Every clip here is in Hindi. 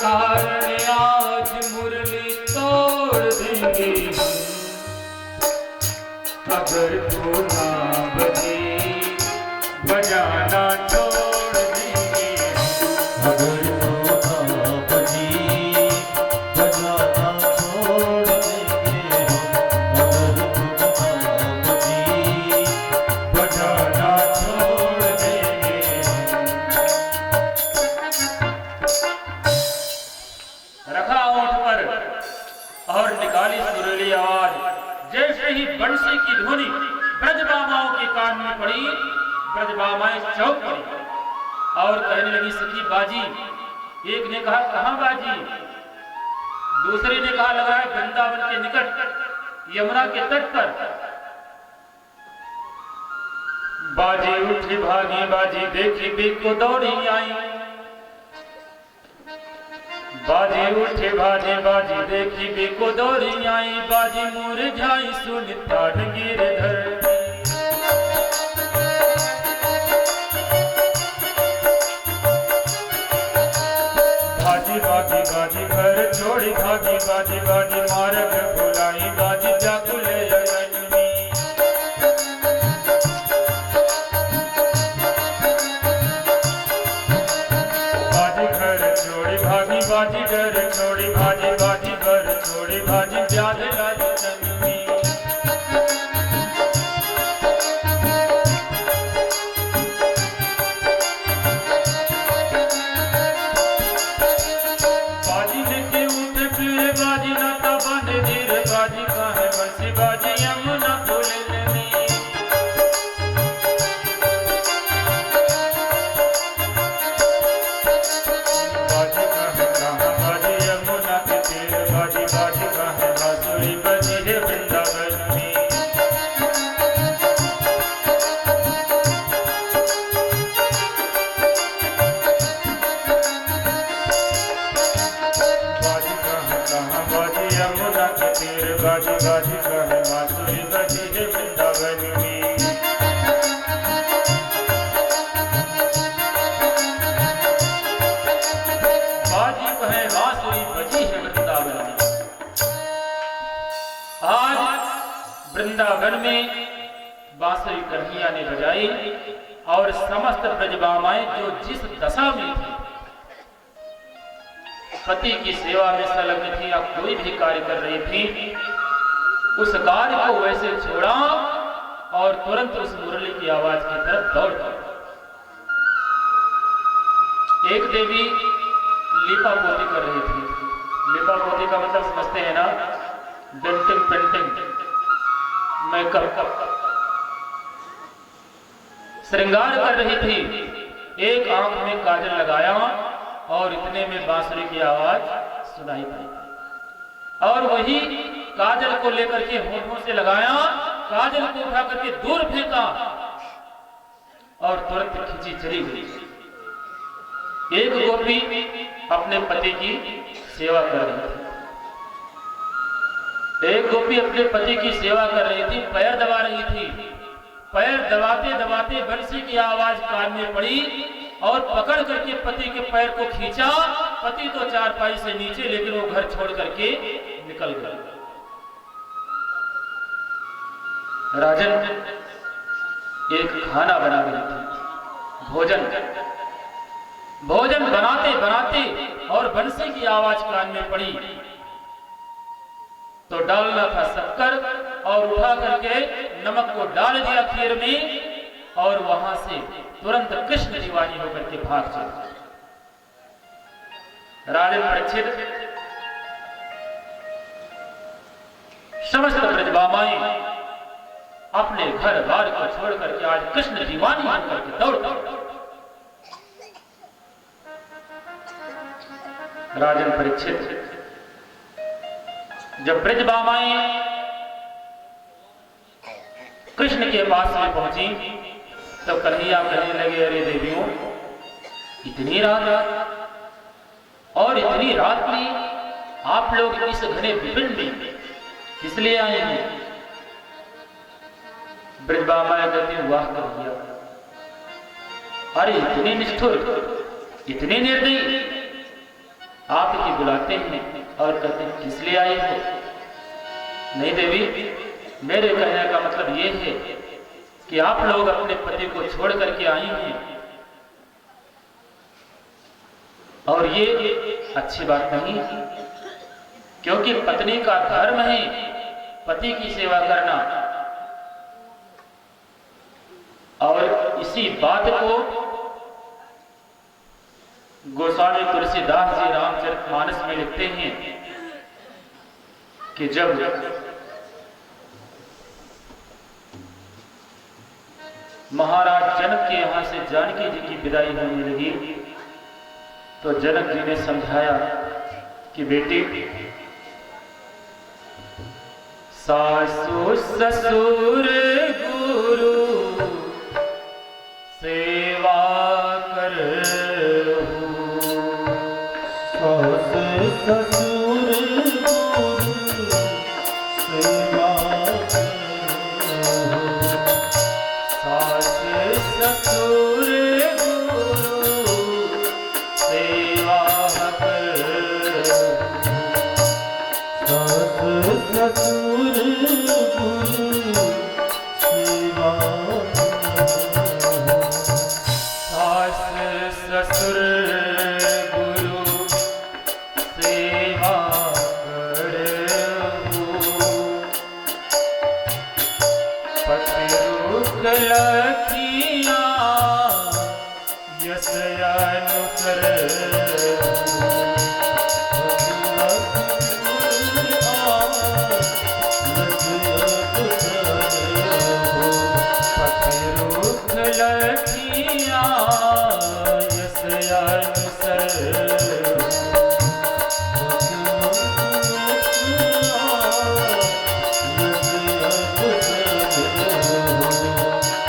कारण आज मुरली तोड़ देंगे अगर तू ना बजी बजाना छोड़ देंगे अगर तू ना बजी बजाना छोड़ देंगे अगर तू ना बजी बजाना छोड़ देंगे। रखा ओंठ पर और निकाली सुरीली आवाज। जैसे ही बंसी की ध्वनि ब्रजबामाओं के कान में पड़ी, ब्रजबामाएं चौंक पड़ी और कहने लगी सखी बाजी। एक ने कहा कहां बाजी? दूसरे ने कहा लगा है वृंदावन के निकट यमुना के तट पर। बाजी उठी भागी, बाजी देखी बिको दौड़ी आई। बाजी उठे बाजी बाजी देखी बिको दौड़ी आई। बाजी मुरझाई सुन ताड़ गिरधर। बाजी बाजी बाजी घर छोड़ी भागी, बाजी बाजी मार्ग भुलाई। बाजी जाकुले जननी बाजी घर छोड़ी भागी, बाजी डर छोड़ी भाजी बाजी घर छोड़ी भाजी व्याध लाज जननी। बाजी लेके उठे फिरे बाजी नाता बांधे धीरे। बाजी कहाँ बंसी बाजी यमुना फूले लेनी। बाजी कहाँ बाजी यमुना के तीर। बाजी बाजी कहाँ बांसुरी बजी है वृंदावन में। बाजी कहाँ बाजी यमुना के तीर। बाजी बाजी कहाँ बांसुरी बजी है वृंदावन में। बाजी कहे बांसुरी बजी है वृंदावन में। आज वृंदावन में बांसुरी कन्हैया ने बजाई और समस्त ब्रजबामाएं जो जिस दशा में थी, पति की सेवा में संलग्न थी या कोई भी कार्य कर रही थी, उस कार्य को वैसे छोड़ा और तुरंत उस मुरली की आवाज की तरफ दौड़ गई। एक देवी लिपा पोती कर रही थी। लिपा पोती का मतलब समझते हैं ना, डेंटिंग पेंटिंग मेकअप श्रृंगार कर रही थी। एक आंख में काजल लगाया और इतने में बांसुरी की आवाज सुनाई पड़ी और वही काजल को लेकर के होठों से लगाया, काजल को उठा करके दूर फेंका और तुरंत खिंची चली गई। एक गोपी अपने पति की सेवा कर रही थी। एक गोपी अपने पति की सेवा कर रही थी, पैर दबा रही थी। पैर दबाते दबाते बंसी की आवाज कान में पड़ी और पकड़ करके पति के पैर को खींचा। पति तो चारपाई से नीचे, लेकिन वो घर छोड़ करके निकल गया। राजन एक खाना बना रही थी, भोजन बनाते बनाते और बंसी की आवाज कान में पड़ी तो डालना था शक्कर और उठा करके नमक को डाल दिया खीर में और वहां से तुरंत कृष्ण दीवानी होकर के भाग चले। राजन परीक्षित समस्त ब्रजबामाएं अपने घर बार को छोड़ करके आज कृष्ण दीवानी होकर के दौड़। राजन परीक्षित जब ब्रजबामाएं कृष्ण के पास में पहुंची तो कन्हैया कहने लगे, अरे देवियों, इतनी रात और इतनी रात में आप लोग इस घने विपिन में किस लिए आए हैं? ब्रजबामाएं कहती, वाह कन्हैया, अरे इतने निष्ठुर, इतने निर्दयी, आप ही बुलाते हैं और कहते हैं किस लिए आई हो? नहीं देवी, मेरे कहने का मतलब ये है कि आप लोग अपने पति को छोड़ करके आई हैं और ये अच्छी बात नहीं, क्योंकि पत्नी का धर्म है पति की सेवा करना। और इसी बात को गोस्वामी तुलसीदास जी रामचरितमानस में लिखते हैं कि जब महाराज जनक के यहां से जानकी जी की विदाई होने लगी तो जनक जी ने समझाया कि बेटी, सासु ससुर गुरु सेवा कर, सास ससुर गुरु सेवा करो, सास ससुर गुरु सेवा कर, सास ससुर गुरु सेवा करो, सास ससुर गुरु सेवा करहु, पति रुख लखिया यस अनुकरहु, पति रुख लखिया यस अनुसरहु,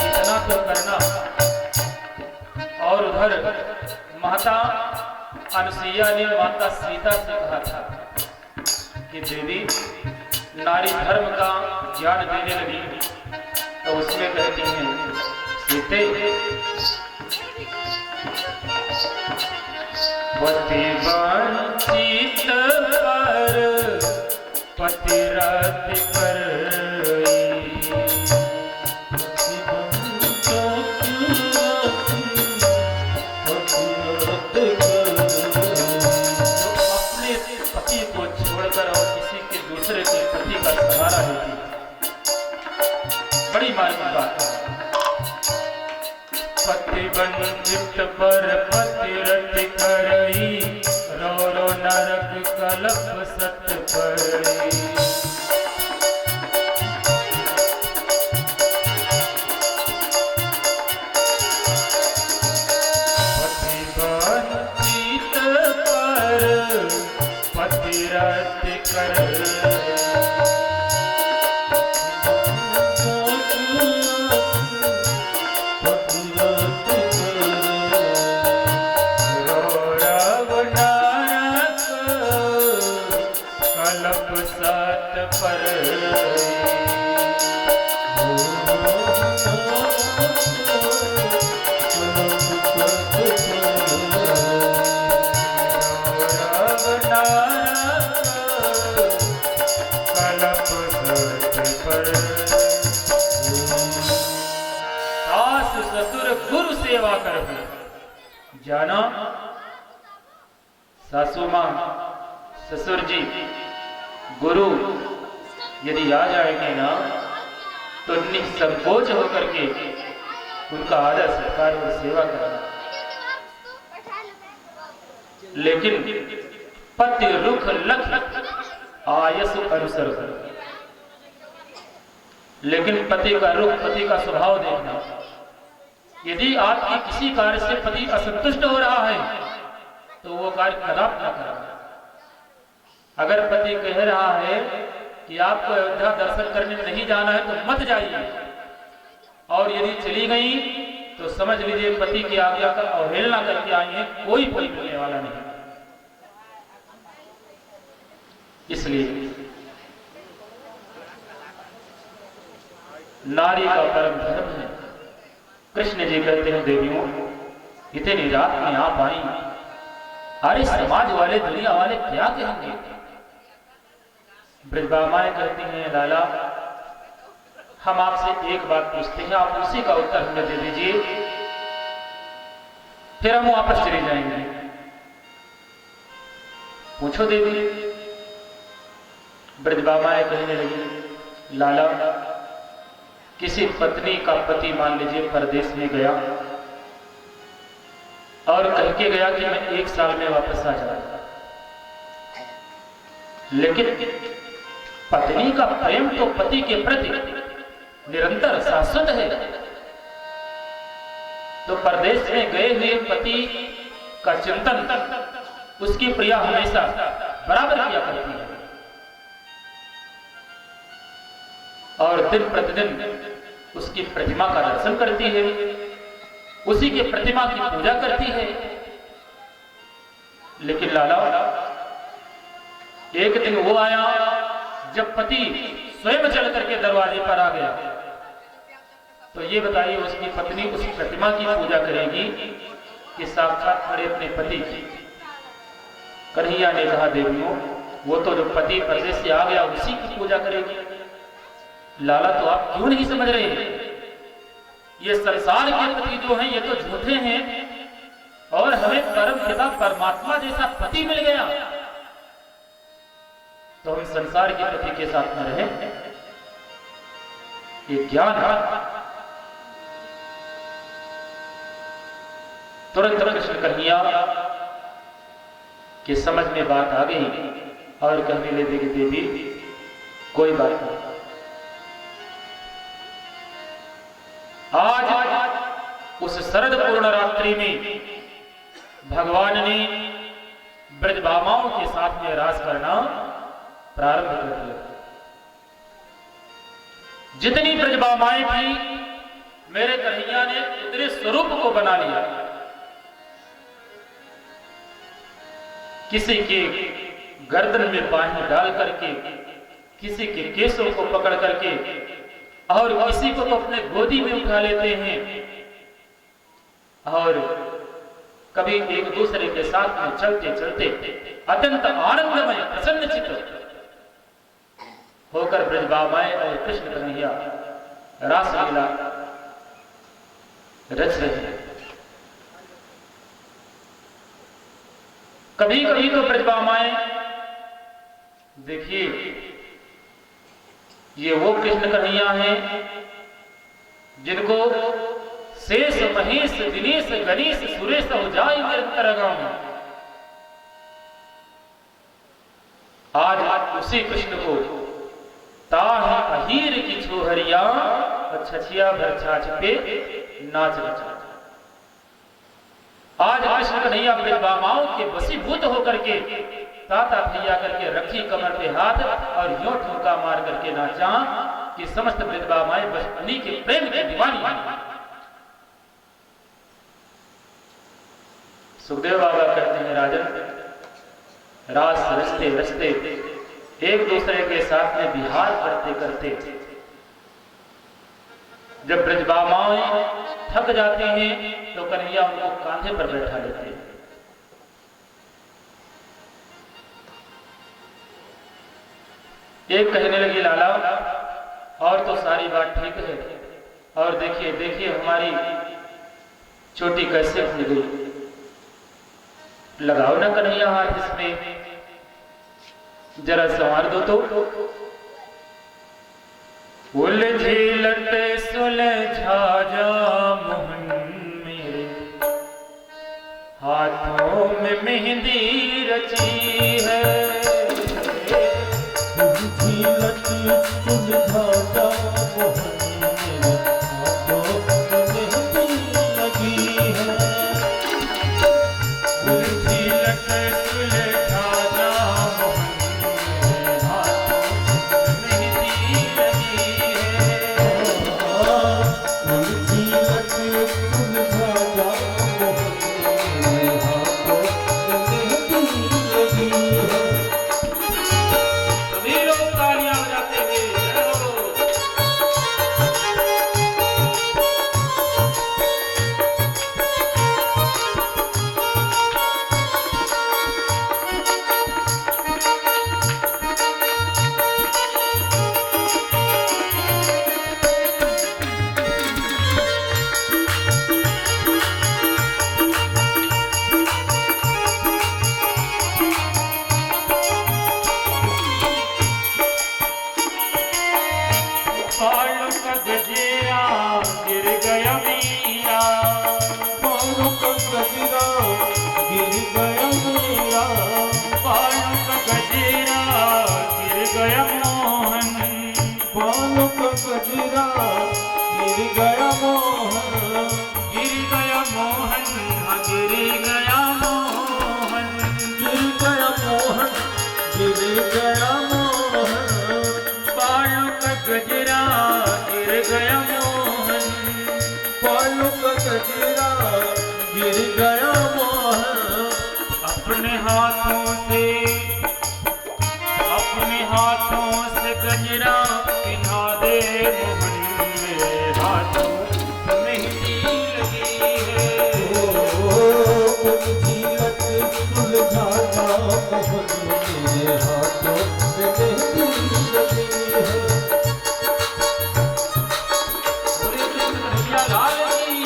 इतना तो करना। और उधर माता अनुसुईया ने माता सीता से कहा था कि देवी, नारी धर्म का ज्ञान देने लगी तो उसमें कहती हैं, सीते पति वंचित पर पतिरत करई, अपने पति को छोड़कर और किसी के दूसरे के पति का सहारा लेती है। बड़ी मार्मिक बात है। पति वंचित पर पतिरत करई, रो रो नरक कलप सत परई, पति वंचित पर पतिरत करई, कलप सत परई, कलप सत परई, सास ससुर गुरु सेवा करहु। जाना, सासू मां ससुर जी गुरु यदि आ जाएंगे ना तो निसंकोच होकर के उनका आदर सत्कार और सेवा करना। लेकिन पति रुख लख आयस अनुसर, लेकिन पति का रुख, पति का स्वभाव देखना। यदि आपकी किसी कार्य से पति असंतुष्ट हो रहा है तो वो कार्य कदाप न करा। अगर पति कह रहा है कि आपको अयोध्या दर्शन करने में नहीं जाना है तो मत जाइए, और यदि चली गई तो समझ लीजिए पति की आज्ञा का अवहेलना करके आई है, कोई फल मिलने वाला नहीं। इसलिए नारी का परम धर्म है। कृष्ण जी कहते हैं, देवियों इतनी रात में आप आई, अरे समाज वाले, दुनिया वाले क्या कहेंगे? ब्रजबामाएं कहती हैं, लाला हम आपसे एक बात पूछते हैं, आप उसी का उत्तर हमें दे दीजिए, फिर हम वापस चले जाएंगे। पूछो देवी। ब्रजबामाएं कहने लगी, लाला किसी पत्नी का पति मान लीजिए परदेश में गया और कह के गया कि मैं 1 साल में वापस आ जाऊंगा, लेकिन पत्नी का प्रेम तो पति के प्रति निरंतर शाश्वत है। तो परदेश में गए हुए पति का चिंतन उसकी प्रिया हमेशा बराबर किया करती है और दिन प्रतिदिन उसकी प्रतिमा का दर्शन करती है, उसी की प्रतिमा की पूजा करती है। लेकिन लाला एक दिन वो आया जब पति स्वयं चल करके दरवाजे पर आ गया, तो ये बताइए उसकी पत्नी उस प्रतिमा की पूजा करेगी कि साक्षात खड़े अपने पति की? कन्हैया ने कहा, देवियों वो तो जो पति परदेश से आ गया उसी की पूजा करेगी। लाला तो आप क्यों नहीं समझ रहे? ये संसार के पति जो हैं ये तो झूठे हैं और हमें परम पिता परमात्मा जैसा पति मिल गया, तो हम संसार के पति के साथ न रहें। ये ज्ञान तुरंत कृष्ण कन्हैया के समझ में बात आ गई और कहने लगे कि देवी कोई बात नहीं, आज उस शरद पूर्ण रात्रि में भगवान ने ब्रजबामाओं के साथ में रास करना प्रारंभ कर दिया। जितनी ब्रजबामाएं थी मेरे कन्हैया ने उतने स्वरूप को बना लिया। किसी के गर्दन में बाहें डाल करके, किसी के केसों को पकड़ करके और किसी को तो अपने गोदी में उठा लेते हैं और कभी एक दूसरे के साथ में चलते चलते अत्यंत आनंदमय प्रसन्न चित्त होकर ब्रजबामाएं और कृष्ण कन्हैया रासलीला रच रहे हैं। कभी कभी तो ब्रजबामाएं, देखिए ये वो कृष्ण कन्हैया हैं जिनको शेष महेश दिनेश गणेश सुरेश हो जाए निरंतर गाँव। आज उसी कृष्ण को ताह अहीर की छोहरिया छछिया भर छाछ पे नाच नचा। आज कृष्ण कन्हैया ब्रजबामाओं के वशीभूत होकर के ताता भैया करके रखी कमर पे हाथ और यूं ठुमका मार करके नाचा कि समस्त ब्रजबामाएं बस उन्हीं के प्रेम की दीवानी हैं। सुखदेव बाबा कहते हैं, राजन रास रचते रचते एक दूसरे के साथ में विहार करते करते जब ब्रजबामाएं थक जाते हैं तो कन्हैया उनको कांधे पर बैठा लेते हैं। एक कहने लगी, लाला और तो सारी बात ठीक है, और देखिए देखिए हमारी चोटी कैसे खुल गई, लगाओ ना कन्हैया हाथ इसमें, जरा संवार दो तो। उलझी लट सुलझा जा मोहन मेरे, हाथों में मेहंदी रची है। उलझी लट सुलझा जा मोहन मेरे, हाथों में मेहंदी लगी है। उलझी लट सुलझा जा मोहन मेरे, हाथों में मेहंदी लगी है। उलझी लट सुलझा जा मोहन मेरे, हाथों में मेहंदी लगी है। सभी लोग तालियां बजाते हुए जय हो। हाथों से गजरा पिन्हा दे मोहन मेरे हाथों मेहंदी लगी है। जीवत सुलझाना मोहन मेरे हाथों में मेहंदी लगी है। बोले कृष्ण कन्हैया लाल की।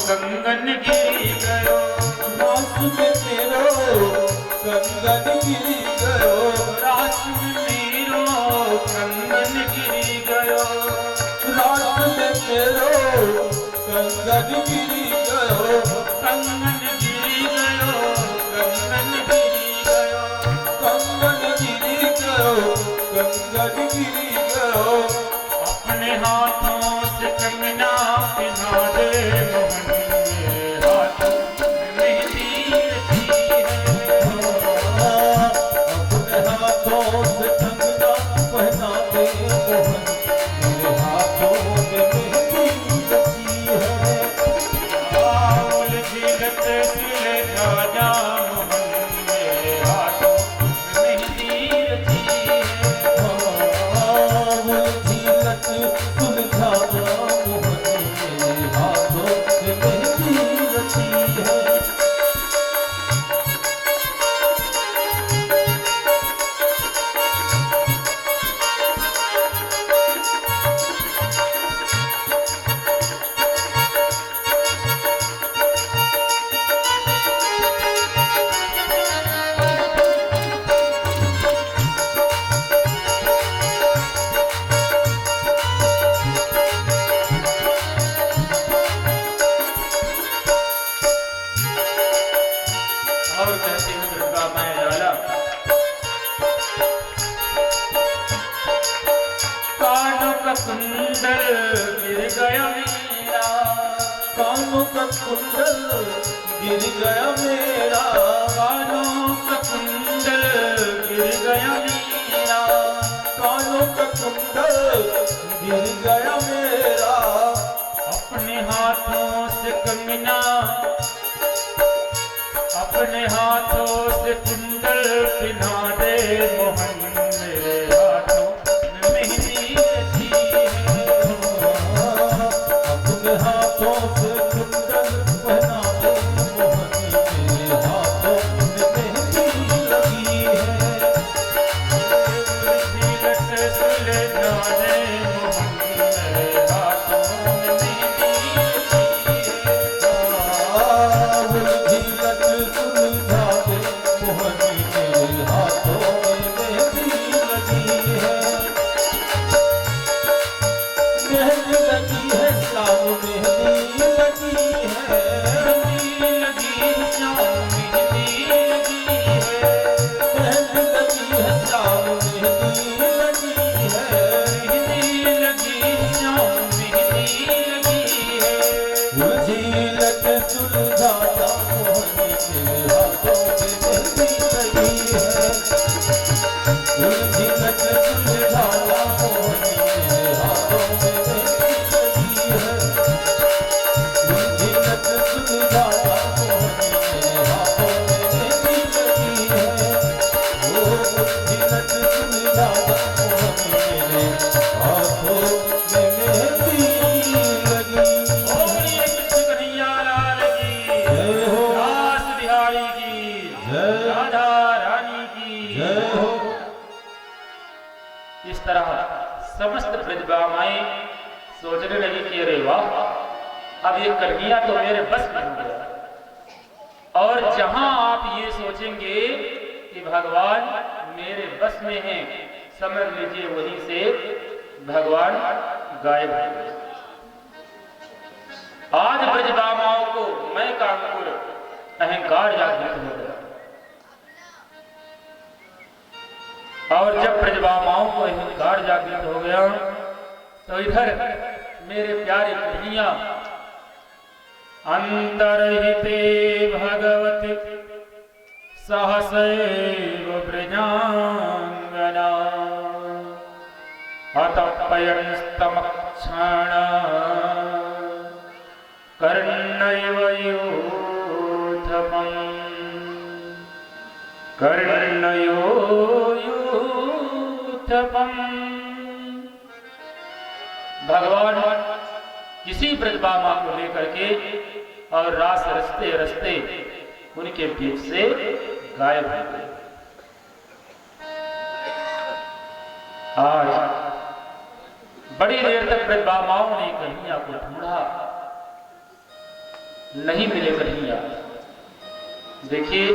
कंगन गिरी गयो रास में मेरो कंगन गिरी गयो। रास में मेरो कंगन गिरी गयो। रास में मेरो कंगन गिरी गयो। कंगन गिरी गयो। कंगन गिरी गयो। कंगन गिरी गयो। कंगन गिरी गयो। अपने हाथों से कंगना पिन्हा दे मोहन मेरे हाथों में मेहंदी रची है। अपने हाथों से कंगना पहना दे मोहन मेरे हाथों में मेहंदी रची है। बाउल झीलत सिले राजा मोहन मेरे हाथों में मेहंदी रची है। झीलत सुलझाना मोहन मेरे हाथों में मेहंदी रची है। और कहते हैं दुर्गा मैं लाला कानों का कुंडल गिर गया मेरा। कानों का कुंडल गिर गया मेरा। कानों का कुंडल गिर गया मेरा। कानों का कुंडल गिर गया मेरा। अपने हाथों से कंगना अपने हाथों से कुंडल पिन्हा दे मोहन मेरे हाथों में मेहंदी रची है। अपने हाथों से कुंडल पहना दे मोहन मेरे हाथों में मेहंदी लगी है। झीलत सुलझा दे मोहन मेरे हाथों में मेहंदी रची है। झीलत सुलझा दे मोहन मेरे हाथों में मेहंदी लगी है। मेहंदी लगी है श्याम मेहंदी लगी है। मेहंदी लगी श्याम मेहंदी लगी है। मेहंदी लगी है श्याम मेहंदी लगी है। मेहंदी लगी श्याम मेहंदी लगी है। झीलत सुलझाना मोहन मेरे हाथों में मेहंदी लगी है। झीलत सुलझाना मोहन मेरे हाथों में मेहंदी लगी है। झीलत सुलझाना मोहन मेरे हाथों में मेहंदी लगी है। झीलत सुलझाना मोहन मेरे हाथों में मेहंदी लगी। बोलिए कृष्ण कन्हैया लाल की। जय हो। दास बिहारी की। जय। राधा रानी की। जय हो। इस तरह समस्त ब्रजबामाएं सोचने लगी कि अरे वाह, अब ये कन्हैया तो मेरे बस में हो गया। और जहां आप ये सोचेंगे कि भगवान मेरे बस में हैं, समझ लीजिए वहीं से भगवान गायब हो गए। आज ब्रजबामाओं को मैं का अंकुर अहंकार जागृत हो गया। और जब ब्रजबामाओं को अहंकार जागृत हो गया तो इधर मेरे प्यारे कन्हैया अंतरहिते भगवती सहसैव ब्रजांगना अतपयंस्तमक्षण कर्णैव यूथपम् कर्णयो यूथपम्। भगवान किसी ब्रजबामा को लेकर के और रास रस्ते रस्ते उनके बीच से गायब हो गए। आज बड़ी देर तक ब्रजबामाओं ने कन्हैया को ढूंढा, नहीं मिले कन्हैया। देखिए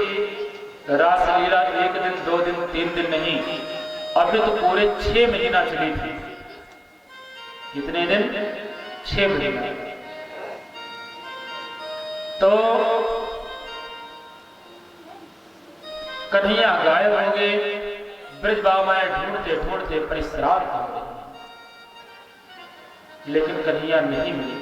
रासलीला 1 दिन 2 दिन 3 दिन नहीं, अभी तो पूरे 6 महीना चली थी। कितने दिन? 6 महीना। तो कन्हैया गायब हो गए। ब्रजबामाएं ढूंढते ढूंढते परिश्राम कर रही, लेकिन कन्हैया नहीं मिली।